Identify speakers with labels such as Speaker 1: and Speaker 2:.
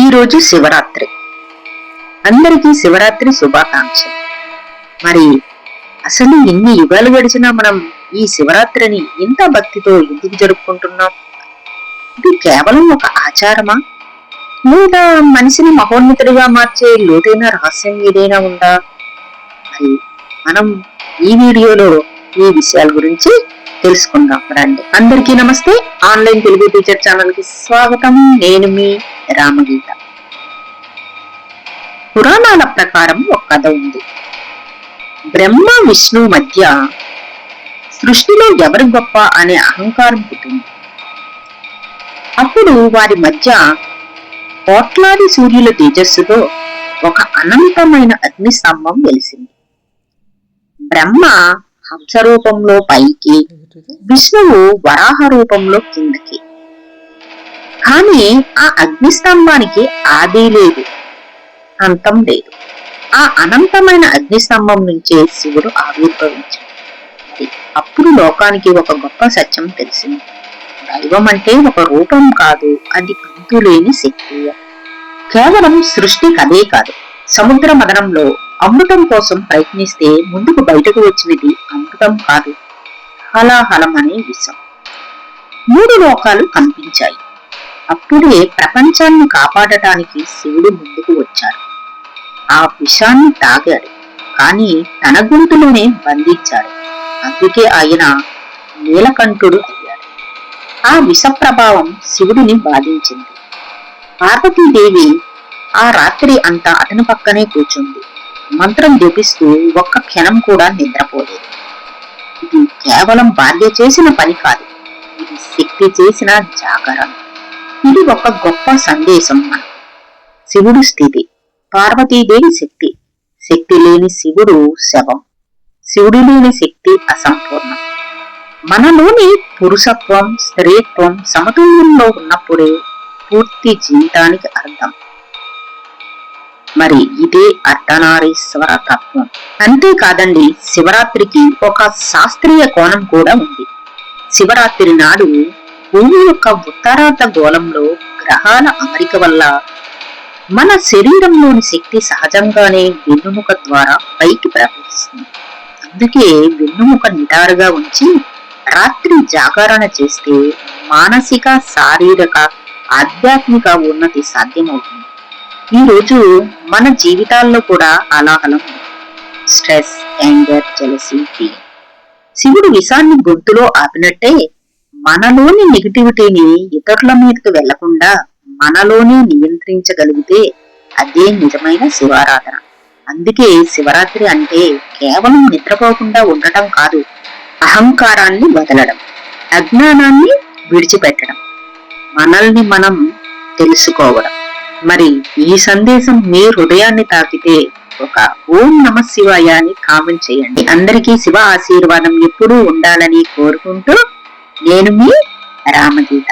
Speaker 1: ఈరోజు శివరాత్రి. అందరికీ శివరాత్రి శుభాకాంక్షలు. మరి అసలు ఎన్ని యుగాలు గడిచినా మనం ఈ శివరాత్రిని ఇంత భక్తితో ఎందుకు జరుపుకుంటున్నాం? ఇది కేవలం ఒక ఆచారమా, లేదా మనిషిని మహోన్నతుడిగా మార్చే లోతైన రహస్యం ఏదైనా ఉందా? మరి మనం ఈ వీడియోలో ఈ విషయాల గురించి తెలుసుకుందాం రండి. అందరికీ నమస్తే. ఆన్లైన్ తెలుగు టీచర్ ఛానల్ కి స్వాగతం. నేను మీ రామగీత. పురాణాల ప్రకారం ఒక కథ ఉంది. బ్రహ్మ విష్ణు మధ్య సృష్టిలో ఎవరు గొప్ప అనే అహంకారం పుట్టింది. అప్పుడు వారి మధ్య కోట్లాది సూర్యుల తేజస్సుతో ఒక అనంతమైన అగ్ని స్తంభం వెలిసింది. బ్రహ్మ హంస రూపంలో పైకి, విష్ణువు వరాహ రూపంలో కిందకి. కానీ ఆ అగ్నిస్తంభానికి ఆది లేదు, అంతం లేదు. ఆ అనంతమైన అగ్నిస్తంభం నుంచే శివుడు ఆవిర్భవించాడు. అప్పుడు లోకానికి ఒక గొప్ప సత్యం తెలిసింది. దైవం అంటే ఒక రూపం కాదు, అది అంతులేని శక్తి. కేవలం సృష్టి కథే కాదు. సముద్ర మదనంలో అమృతం కోసం ప్రయత్నిస్తే ముందుకు బయటకు వచ్చినది అమృతం కాదు, హలాహలం అనే విషం. 3 లోకాలు కనిపించాయి. అప్పుడే ప్రపంచాన్ని కాపాడటానికి శివుడు ముందుకు వచ్చాడు. ఆ విషాన్ని తాగాడు, కానీ తన గొంతులోనే బంధించాడు. అందుకే ఆయన నీలకంఠుడు అయ్యాడు. ఆ విష ప్రభావం శివుడిని బాధించింది. పార్వతీదేవి ఆ రాత్రి అంతా అతని పక్కనే కూర్చుంది, మంత్రం జపిస్తూ ఒక్క క్షణం కూడా నిద్రపోలేదు. ఇది కేవలం భార్య చేసిన పని కాదు, ఇది శక్తి చేసిన జాగరణ. ఇది ఒక గొప్ప సందేశం. శివుడు స్థితి, పార్వతీదేవి శక్తి. శక్తి లేని శివుడు శవం, శివుడు లేని శక్తి అసంపూర్ణం. మనలోని పురుషత్వం, స్త్రీత్వం సమతుల్యంలో ఉన్నప్పుడే పూర్తి జీవితానికి అర్థం. మరి ఇదే అర్ధనారీశ్వర తత్వం. అంతేకాదండి, శివరాత్రికి ఒక శాస్త్రీయ కోణం కూడా ఉంది. శివరాత్రి నాడు భూమి యొక్క ఉత్తరార్ధ గోళంలో గ్రహాల అమరిక వల్ల మన శరీరంలోని శక్తి సహజంగానే వెన్నుముక ద్వారా పైకి ప్రవహిస్తుంది. అందుకే వెన్నుముక నిటారుగా ఉంచి రాత్రి జాగరణ చేస్తే మానసిక, శారీరక, ఆధ్యాత్మిక ఉన్నతి సాధ్యమవుతుంది. ఈ రోజు మన జీవితాల్లో కూడా అలాహలం, స్ట్రెస్, యాంగర్, జెలసీ, ఫియర్. శివుడు విషాన్ని గొంతులో ఆపినట్టే మనలోని నెగిటివిటీని ఇతరుల మీదకు వెళ్లకుండా మనలోనే నియంత్రించగలిగితే అదే నిజమైన శివారాధన. అందుకే శివరాత్రి అంటే కేవలం నిద్రపోకుండా ఉండటం కాదు, అహంకారాన్ని వదలడం, అజ్ఞానాన్ని విడిచిపెట్టడం, మనల్ని మనం తెలుసుకోవడం. మరి ఈ సందేశం మీ హృదయాన్ని తాకితే ఒక ఓం నమ శివాయ అని కామెంట్ చేయండి. అందరికీ శివ ఆశీర్వాదం ఎప్పుడూ ఉండాలని కోరుకుంటూ నేను మీ రామగీత.